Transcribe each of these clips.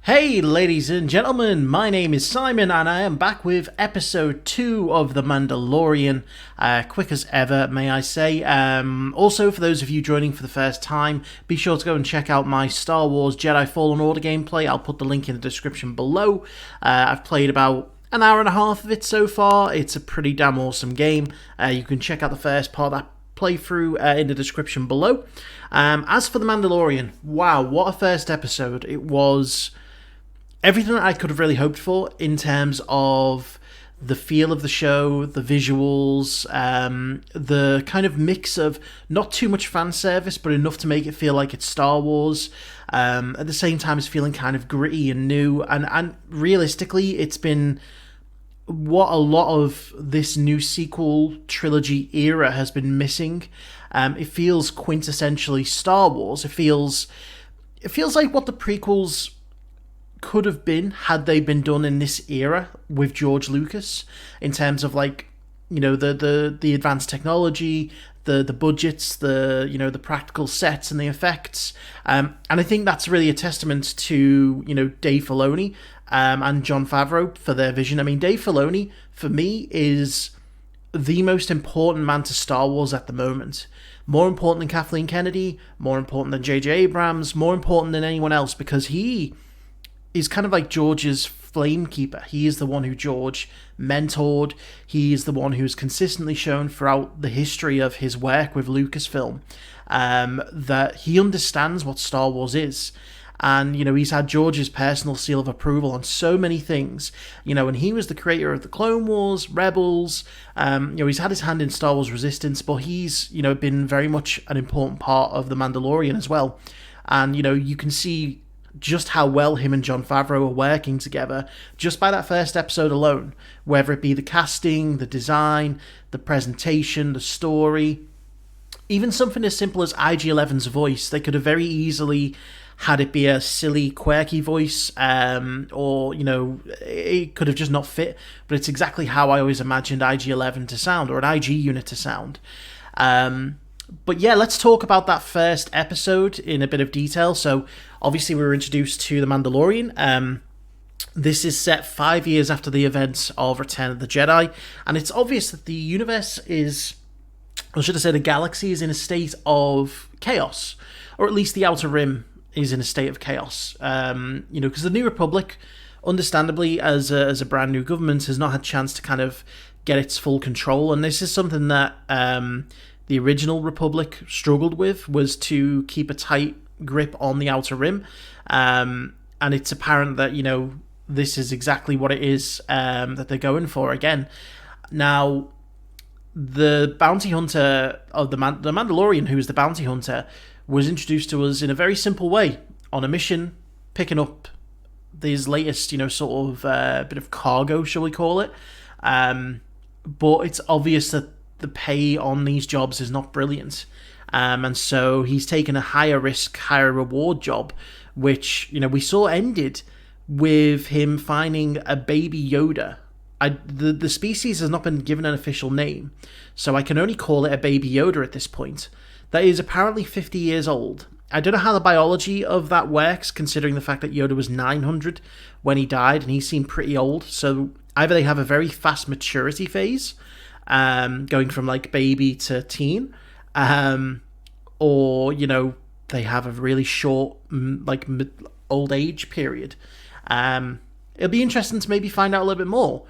Hey ladies and gentlemen, my name is Simon and I am back with episode 2 of The Mandalorian. Quick as ever, may I say. Also, for those of you joining for the first time, be sure to go and check out my Star Wars Jedi Fallen Order gameplay. I'll put the link in the description below. I've played about an hour and a half of it so far. It's a pretty damn awesome game. You can check out the first part of that playthrough in the description below. As for The Mandalorian, wow, what a first episode. It was everything that I could have really hoped for in terms of the feel of the show, the visuals, the kind of mix of not too much fan service, but enough to make it feel like it's Star Wars. At the same time, it's feeling kind of gritty and new. And realistically, it's been what a lot of this new sequel trilogy era has been missing. It feels quintessentially Star Wars. It feels like what the prequels could have been had they been done in this era with George Lucas, in terms of, like, you know, the advanced technology, the budgets, the practical sets and the effects, and I think that's really a testament to, you know, Dave Filoni and Jon Favreau for their vision. I mean, Dave Filoni for me is the most important man to Star Wars at the moment. More important than Kathleen Kennedy, more important than J.J. Abrams, more important than anyone else, because he is kind of like George's flamekeeper. He is the one who George mentored. He is the one who's consistently shown throughout the history of his work with Lucasfilm that he understands what Star Wars is. And, you know, he's had George's personal seal of approval on so many things. You know, and he was the creator of the Clone Wars, Rebels. You know, he's had his hand in Star Wars Resistance, but he's, you know, been very much an important part of The Mandalorian as well. And, you know, you can see just how well him and Jon Favreau are working together just by that first episode alone, whether it be the casting, the design, the presentation, the story, even something as simple as IG-11's voice. They could have very easily had it be a silly, quirky voice, or, you know, it could have just not fit, but it's exactly how I always imagined IG-11 to sound, or an IG unit to sound. But yeah, let's talk about that first episode in a bit of detail. So, obviously, we were introduced to The Mandalorian. This is set 5 years after the events of Return of the Jedi, and it's obvious that the universe is, or should I say the galaxy is in a state of chaos, or at least the Outer Rim is in a state of chaos. You know, because the New Republic, understandably, as a brand new government, has not had a chance to kind of get its full control, and this is something that the original Republic struggled with, was to keep a tight grip on the Outer Rim. And it's apparent that, you know, this is exactly what it is that they're going for again. Now, the bounty hunter of the Mandalorian, who is the bounty hunter, was introduced to us in a very simple way, on a mission, picking up these latest, you know, sort of bit of cargo, shall we call it. But it's obvious that the pay on these jobs is not brilliant. And so he's taken a higher risk, higher reward job, which, you know, we saw ended with him finding a baby Yoda. The species has not been given an official name, so I can only call it a baby Yoda at this point. That is apparently 50 years old. I don't know how the biology of that works, considering the fact that Yoda was 900 when he died, and he seemed pretty old. So either they have a very fast maturity phase, going from, like, baby to teen, or, you know, they have a really short, like, old age period. It'll be interesting to maybe find out a little bit more.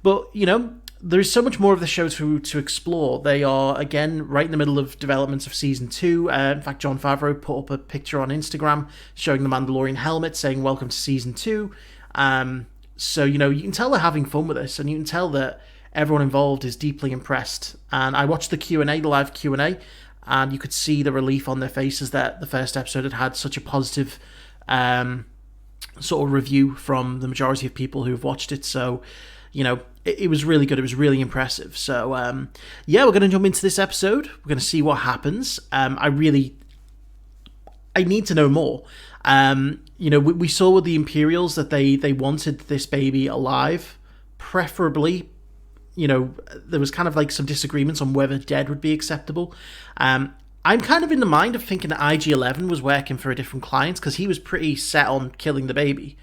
But, you know, there's so much more of the show to explore. They are, again, right in the middle of developments of Season 2. In fact, Jon Favreau put up a picture on Instagram showing the Mandalorian helmet, saying, "Welcome to Season 2. So, you know, you can tell they're having fun with this, and you can tell that everyone involved is deeply impressed. And I watched the Q&A, the live Q&A, and you could see the relief on their faces that the first episode had such a positive sort of review from the majority of people who have watched it. So, you know, it was really good. It was really impressive. So, yeah, we're going to jump into this episode. We're going to see what happens. I need to know more. You know, we saw with the Imperials that they wanted this baby alive, preferably. You know, there was kind of like some disagreements on whether dead would be acceptable. I'm kind of in the mind of thinking that IG-11 was working for a different client because he was pretty set on killing the baby.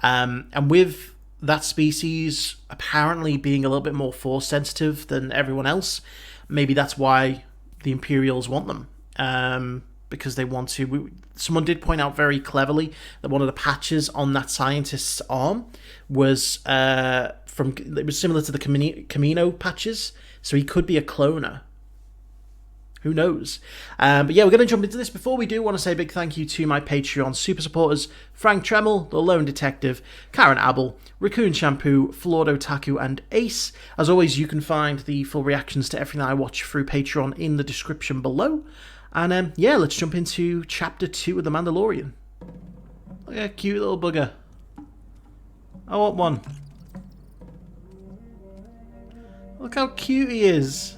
And with that species apparently being a little bit more force sensitive than everyone else, maybe that's why the Imperials want them. Because they want to... Someone did point out very cleverly that one of the patches on that scientist's arm was it was similar to the Camino patches, so he could be a cloner. Who knows? But yeah, we're going to jump into this. Before we do, I want to say a big thank you to my Patreon super supporters: Frank Tremel, TheLoneDetective, Karen Abel, Rakoon Shampoo, Flawed Otaku, and Ace. As always, you can find the full reactions to everything I watch through Patreon in the description below. And yeah, let's jump into Chapter 2 of The Mandalorian. Look at that cute little bugger. I want one. Look how cute he is.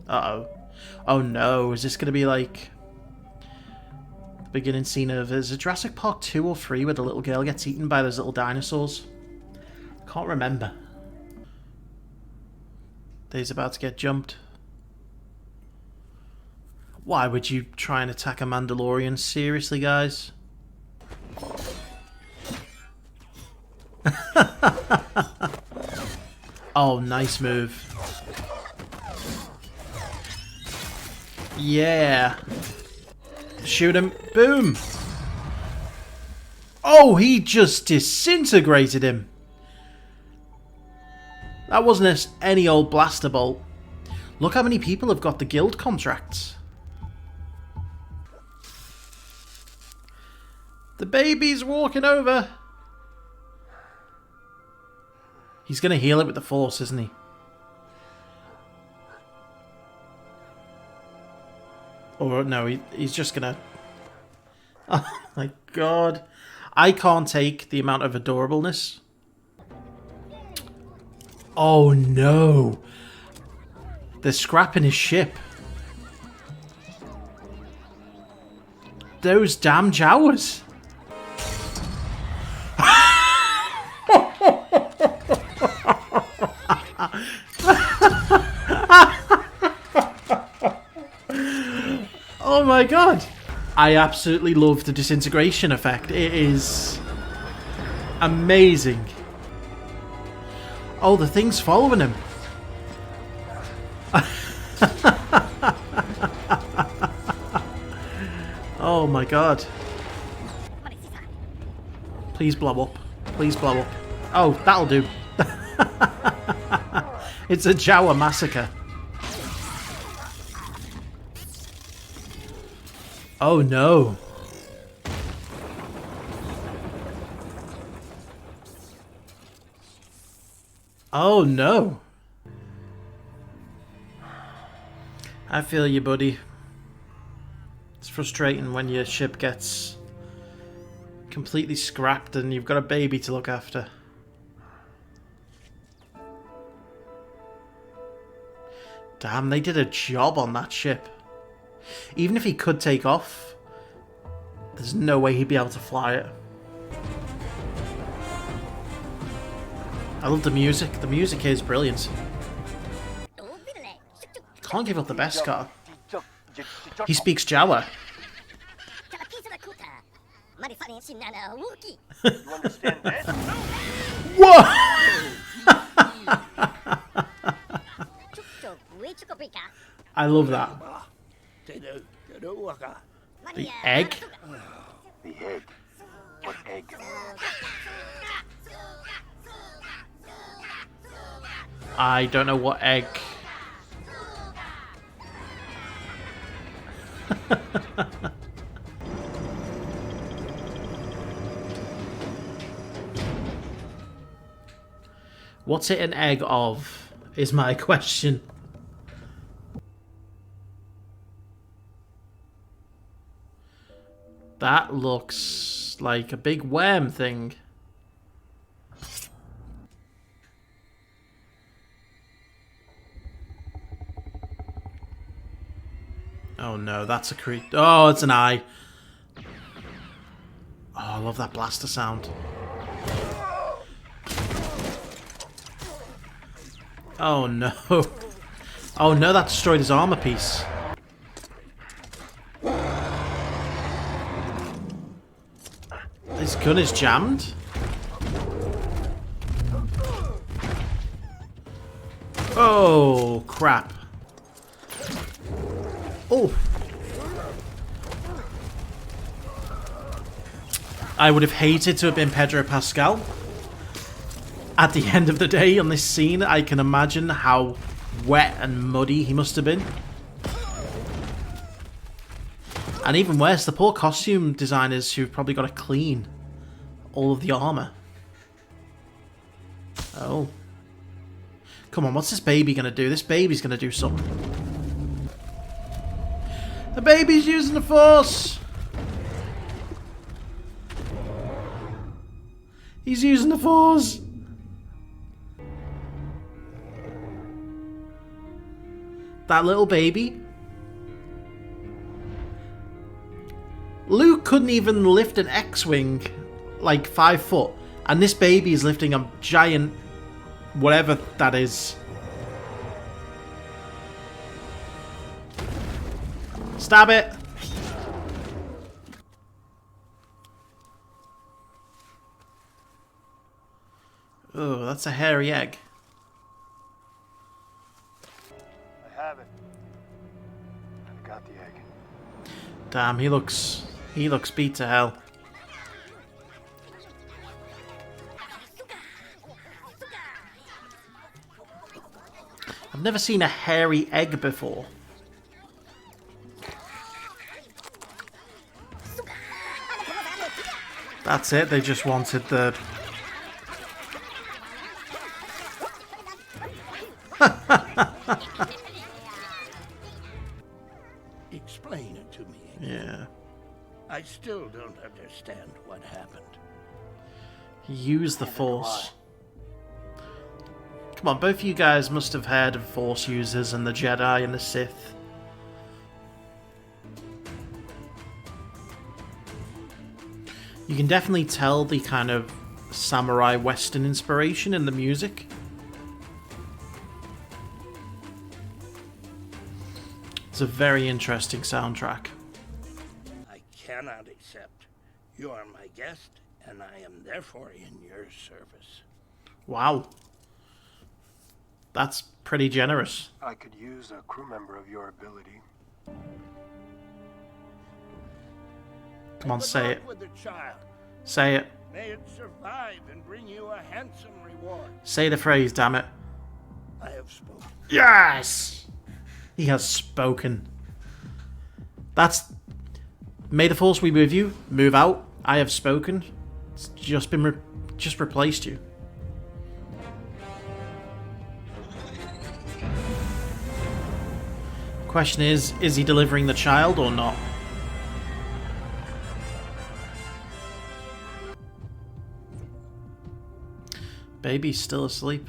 Uh-oh. Oh no, is this going to be like the beginning scene of... Is it Jurassic Park 2 or 3 where the little girl gets eaten by those little dinosaurs? Can't remember. He's about to get jumped. Why would you try and attack a Mandalorian? Seriously, guys? Oh, nice move. Yeah. Shoot him. Boom. Oh, he just disintegrated him. That wasn't any old blaster bolt. Look how many people have got the guild contracts. The baby's walking over. He's going to heal it with the Force, isn't he? Or no, he's just going to... Oh my god. I can't take the amount of adorableness. Oh no. They're scrapping his ship. Those damn Jawas. Oh my god. I absolutely love the disintegration effect. It is amazing. Oh, the thing's following him. Oh my god. Please blow up. Please blow up. Oh, that'll do. It's a Jawa massacre. Oh no. Oh no. I feel you, buddy. It's frustrating when your ship gets completely scrapped and you've got a baby to look after. Damn, they did a job on that ship. Even if he could take off, there's no way he'd be able to fly it. I love the music. The music here is brilliant. Can't give up the best car. He speaks Jawa. You understand that? Whoa! I love that. The egg? The egg. What egg? I don't know what egg. What's it an egg of, is my question. That looks like a big worm thing. Oh no, that's a creep. Oh, it's an eye. Oh, I love that blaster sound. Oh no. Oh no, that destroyed his armor piece. His gun is jammed. Oh, crap. Oh. I would have hated to have been Pedro Pascal. At the end of the day on this scene, I can imagine how wet and muddy he must have been. And even worse, the poor costume designers who've probably got to clean all of the armor. Oh. Come on, what's this baby going to do? This baby's going to do something. The baby's using the Force! He's using the Force! That little baby. Luke couldn't even lift an X-Wing like 5 foot. And this baby is lifting a giant... whatever that is. Stab it! Oh, that's a hairy egg. I have it. I've got the egg. Damn, he looks beat to hell. I've never seen a hairy egg before. That's it, they just wanted the... Explain it to me. Yeah. I still don't understand what happened. Use the Force. Come on, both of you guys must have heard of Force users and the Jedi and the Sith. You can definitely tell the kind of samurai western inspiration in the music. It's a very interesting soundtrack. I cannot accept. You are my guest, and I am therefore in your service. Wow. That's pretty generous. I could use a crew member of your ability. Come on, say it. With the child. Say it. May it survive and bring you a handsome reward. Say the phrase, damn it. I have spoken. Yes! He has spoken. That's... May the Force be with you. Move out. I have spoken. It's just been... just replaced you. Question is he delivering the child or not? Baby's still asleep.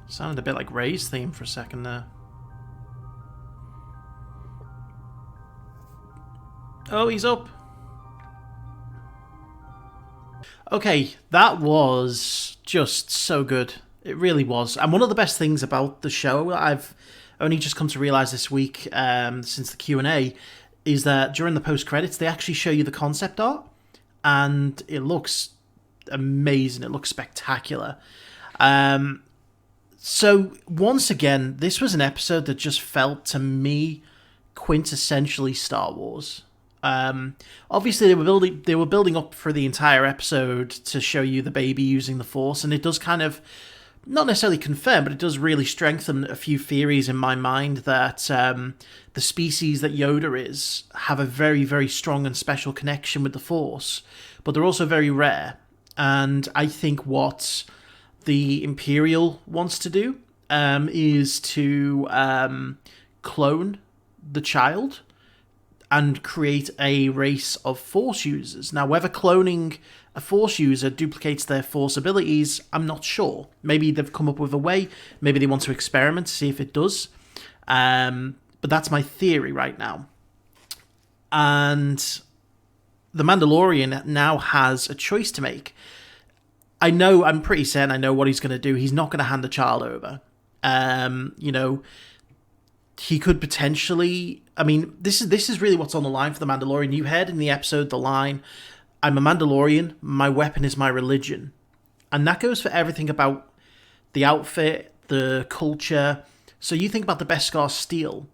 Sounded a bit like Ray's theme for a second there. Oh, he's up. Okay, that was just so good. It really was. And one of the best things about the show, I've only just come to realise this week, since the Q&A, is that during the post-credits, they actually show you the concept art. And it looks amazing. It looks spectacular. So, once again, this was an episode that just felt, to me, quintessentially Star Wars. Obviously, they were building up for the entire episode to show you the baby using the Force, and it does kind of, not necessarily confirm, but it does really strengthen a few theories in my mind that the species that Yoda is have a very, very strong and special connection with the Force, but they're also very rare. And I think what the Imperial wants to do is to clone the child and create a race of Force users. Now, whether cloning a Force user duplicates their Force abilities, I'm not sure. Maybe they've come up with a way. Maybe they want to experiment to see if it does. But that's my theory right now. And the Mandalorian now has a choice to make. I'm pretty certain I know what he's going to do. He's not going to hand the child over. He could potentially... I mean, this is really what's on the line for the Mandalorian. You heard in the episode the line, "I'm a Mandalorian, my weapon is my religion." And that goes for everything about the outfit, the culture. So you think about the Beskar steel.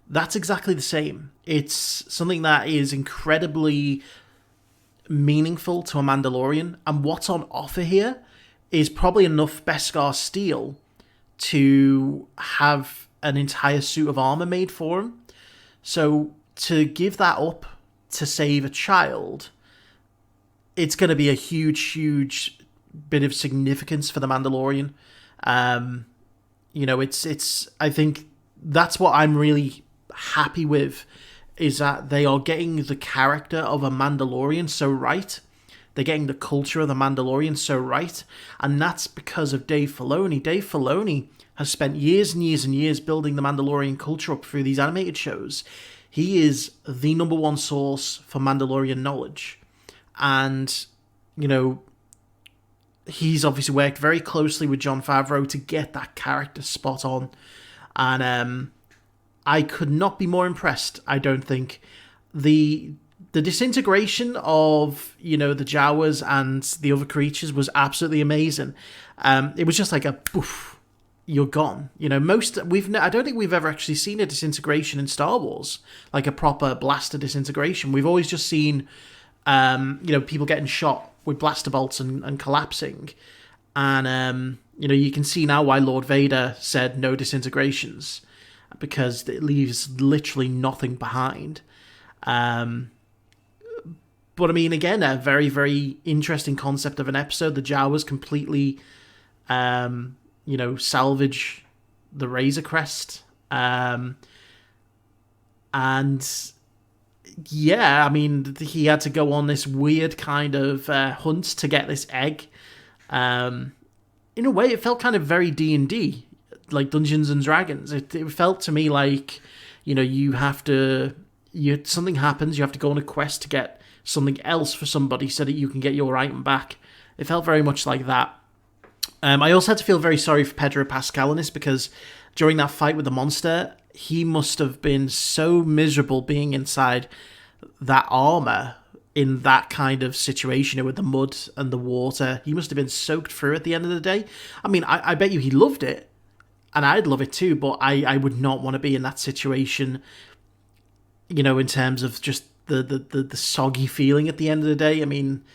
That's exactly the same. It's something that is incredibly meaningful to a Mandalorian. And what's on offer here is probably enough Beskar steel to have an entire suit of armor made for him. So to give that up to save a child, it's going to be a huge bit of significance for the Mandalorian. It's I think that's what I'm really happy with, is that they are getting the character of a Mandalorian so right. They're getting the culture of the Mandalorian so right. And that's because of Dave Filoni. Dave Filoni has spent years and years and years building the Mandalorian culture up through these animated shows. He is the number one source for Mandalorian knowledge. And, he's obviously worked very closely with Jon Favreau to get that character spot on. And I could not be more impressed, I don't think. The disintegration of, the Jawas and the other creatures was absolutely amazing. It was just like a poof, you're gone. I don't think we've ever actually seen a disintegration in Star Wars, like a proper blaster disintegration. We've always just seen, people getting shot with blaster bolts and collapsing. And, you can see now why Lord Vader said no disintegrations, because it leaves literally nothing behind. But I mean, again, a very, very interesting concept of an episode. The Jawas completely, salvage the Razor Crest. And yeah, I mean, he had to go on this weird kind of hunt to get this egg. In a way, it felt kind of very D&D, like Dungeons and Dragons. It felt to me like, something happens, you have to go on a quest to get something else for somebody so that you can get your item back. It felt very much like that. I also had to feel very sorry for Pedro Pascal in this, because during that fight with the monster, he must have been so miserable being inside that armor in that kind of situation with the mud and the water. He must have been soaked through at the end of the day. I mean, I bet you he loved it, and I'd love it too, but I would not want to be in that situation, in terms of just the soggy feeling at the end of the day. I mean,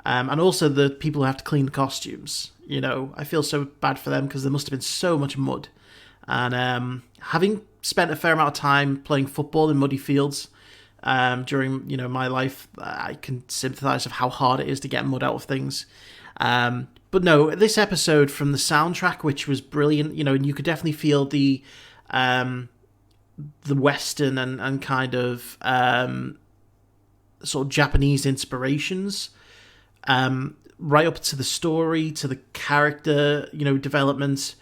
and also the people who have to clean the costumes. I feel so bad for them, because there must have been so much mud. And having spent a fair amount of time playing football in muddy fields during my life, I can sympathise with how hard it is to get mud out of things. But no, this episode, from the soundtrack, which was brilliant, and you could definitely feel the Western and kind of sort of Japanese inspirations, right up to the story, to the character, development,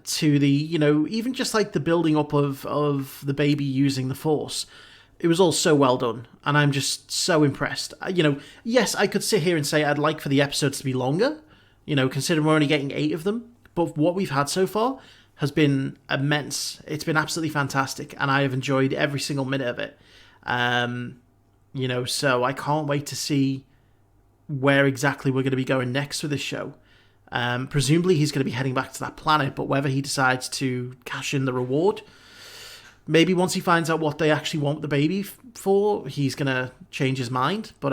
to the, even just like the building up of the baby using the Force. It was all so well done, and I'm just so impressed. Yes, I could sit here and say I'd like for the episodes to be longer, considering we're only getting 8 of them, but what we've had so far has been immense. It's been absolutely fantastic, and I have enjoyed every single minute of it. So I can't wait to see where exactly we're going to be going next with this show. Presumably he's going to be heading back to that planet, but whether he decides to cash in the reward, maybe once he finds out what they actually want the baby for, he's going to change his mind. But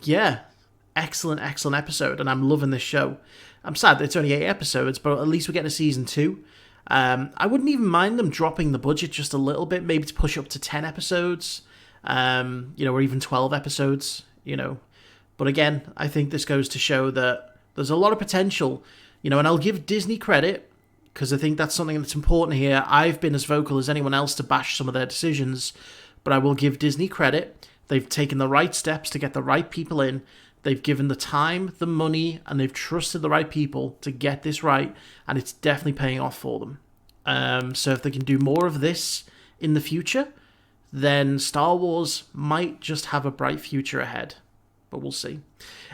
yeah, excellent episode, and I'm loving this show. I'm sad that it's only 8 episodes, but at least we're getting a season 2. I wouldn't even mind them dropping the budget just a little bit, maybe to push up to 10 episodes, or even 12 episodes, But again, I think this goes to show that there's a lot of potential, and I'll give Disney credit, because I think that's something that's important here. I've been as vocal as anyone else to bash some of their decisions, but I will give Disney credit. They've taken the right steps to get the right people in. They've given the time, the money, and they've trusted the right people to get this right, and it's definitely paying off for them. So if they can do more of this in the future, then Star Wars might just have a bright future ahead. But we'll see.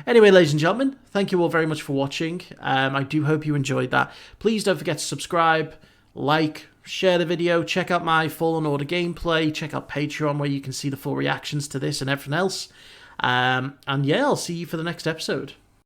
Anyway, ladies and gentlemen, thank you all very much for watching. I do hope you enjoyed that. Please don't forget to subscribe, like, share the video, check out my Fallen Order gameplay, check out Patreon where you can see the full reactions to this and everything else. And yeah, I'll see you for the next episode.